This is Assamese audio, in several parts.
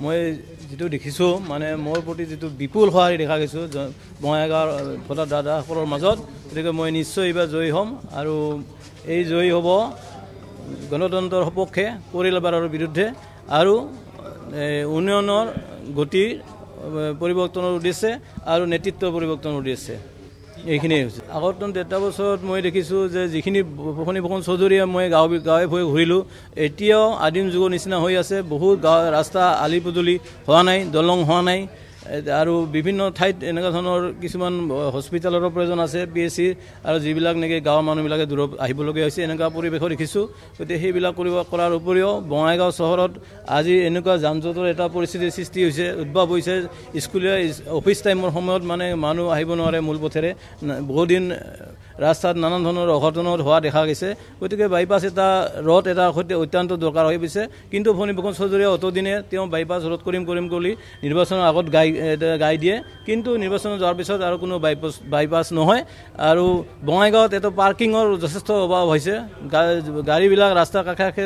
মই যেটো দেখিছো মানে মোৰ প্ৰতি যেটো বিপুল সহায় দেখা গৈছো বঙাইগাঁৱৰ ভোটাৰ দাদাসকলৰ মাজত গতিকে মই নিশ্চয় এইবাৰ জয়ী হ'ম আৰু এই জয়ী হ'ব গণতন্ত্ৰৰ সপক্ষে পৰিলাবাৰৰ বিৰুদ্ধে আৰু উন্নয়নৰ গতি পৰিৱৰ্তনৰ উদ্দেশ্যে আৰু নেতৃত্বৰ পৰিৱৰ্তনৰ উদ্দেশ্যে এইখিনি হৈছে আগত ১৩ বছৰত মই দেখিছো যে যিখিনি ফণীভূষণ চৌধুৰীয়ে মই গাঁৱে ভূঞে ঘূৰিলো এতিয়াও আদিম যুগৰ নিচিনা হৈ আছে বহুত গাঁও ৰাস্তা আলি পদূলি হোৱা নাই দলং হোৱা নাই আৰু বিভিন্ন ঠাইত এনেকুৱা ধৰণৰ কিছুমান হস্পিটেলৰ প্ৰয়োজন আছে পিএচচি আৰু যিবিলাক নেকি গাঁৱৰ মানুহবিলাকে দূৰ আহিবলগীয়া হৈছে এনেকুৱা পৰিৱেশ দেখিছো গতিকে সেইবিলাক কৰাৰ উপৰিও বঙাইগাঁও চহৰত আজি এনেকুৱা যান-জঁটৰ এটা পৰিস্থিতিৰ সৃষ্টি হৈছে উদ্ভৱ হৈছে স্কুলীয়া অফিচ টাইমৰ সময়ত মানে মানুহ আহিব নোৱাৰে মূল পথেৰে বহুদিন ৰাস্তাত নানান ধৰণৰ অঘটনত হোৱা দেখা গৈছে গতিকে বাইপাছ এটা ৰদ এটা অত্যন্ত দৰকাৰ হৈ পৰিছে কিন্তু ফণীভূষণ চৌধুৰীয়ে অতদিনে তেওঁ বাইপাছ ৰদ কৰিম বুলি নিৰ্বাচনৰ আগত গাই দিয়ে কিন্তু নিৰ্বাচন যোৱাৰ পিছত আৰু কোনো বাইপাছ নহয় আৰু বঙাইগাঁৱত এটা পাৰ্কিঙৰ যথেষ্ট অভাৱ হৈছে গাড়ীবিলাক ৰাস্তাৰ কাষে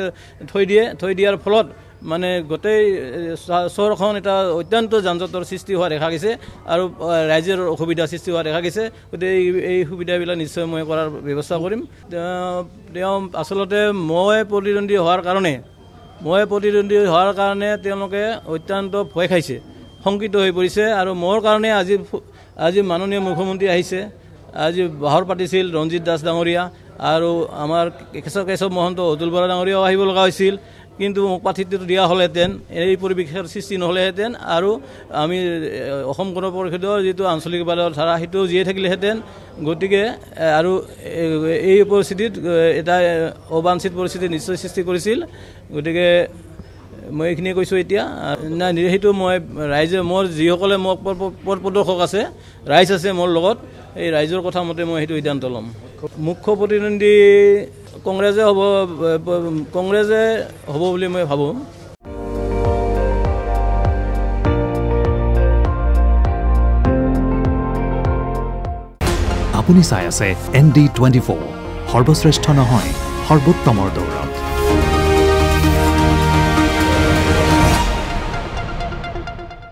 থৈ দিয়াৰ ফলত মানে গোটেই চহৰখন এটা অত্যন্ত যান-জঁটৰ সৃষ্টি হোৱা দেখা গৈছে আৰু ৰাইজৰ অসুবিধা সৃষ্টি হোৱা দেখা গৈছে গতিকে এই সুবিধাবিলাক নিশ্চয় মই কৰাৰ ব্যৱস্থা কৰিম তেওঁ আচলতে মই প্ৰতিদ্বন্দ্বী হোৱাৰ কাৰণে তেওঁলোকে অত্যন্ত ভয় খাইছে শংকিত হৈ পৰিছে আৰু মোৰ কাৰণে আজি মাননীয় মুখ্যমন্ত্ৰী আহিছে আজি বাহৰ পাতিছিল ৰঞ্জিত দাস ডাঙৰীয়া আৰু আমাৰ কেশৱ মহন্ত অতুল বৰা ডাঙৰীয়াও আহিব লগা হৈছিল কিন্তু মোক প্ৰাৰ্থিত্বটো দিয়া হ'লেহেঁতেন এই পৰিৱেশৰ সৃষ্টি নহ'লেহেঁতেন আৰু আমি অসম গণ পৰিষদৰ যিটো আঞ্চলিক বালৰ ধাৰা সেইটো জীয়াই থাকিলেহেঁতেন গতিকে আৰু এই পৰিস্থিতিত এটা অবাঞ্ছিত পৰিস্থিতি নিশ্চয় সৃষ্টি কৰিছিল গতিকে মই এইখিনি কৈছোঁ এতিয়া নাই সেইটো মই ৰাইজে মোৰ যিসকলে মোক পথ প্ৰদৰ্শক আছে ৰাইজ আছে মোৰ লগত এই ৰাইজৰ কথা মতে মই সেইটো সিদ্ধান্ত ল'ম মুখ্য প্ৰতিদ্বন্দ্বী কংগ্ৰেছে হ'ব বুলি মই ভাবোঁ আপুনি চাই আছে ND24 সৰ্বশ্ৰেষ্ঠ নহয় সৰ্বোত্তমৰ দৌৰ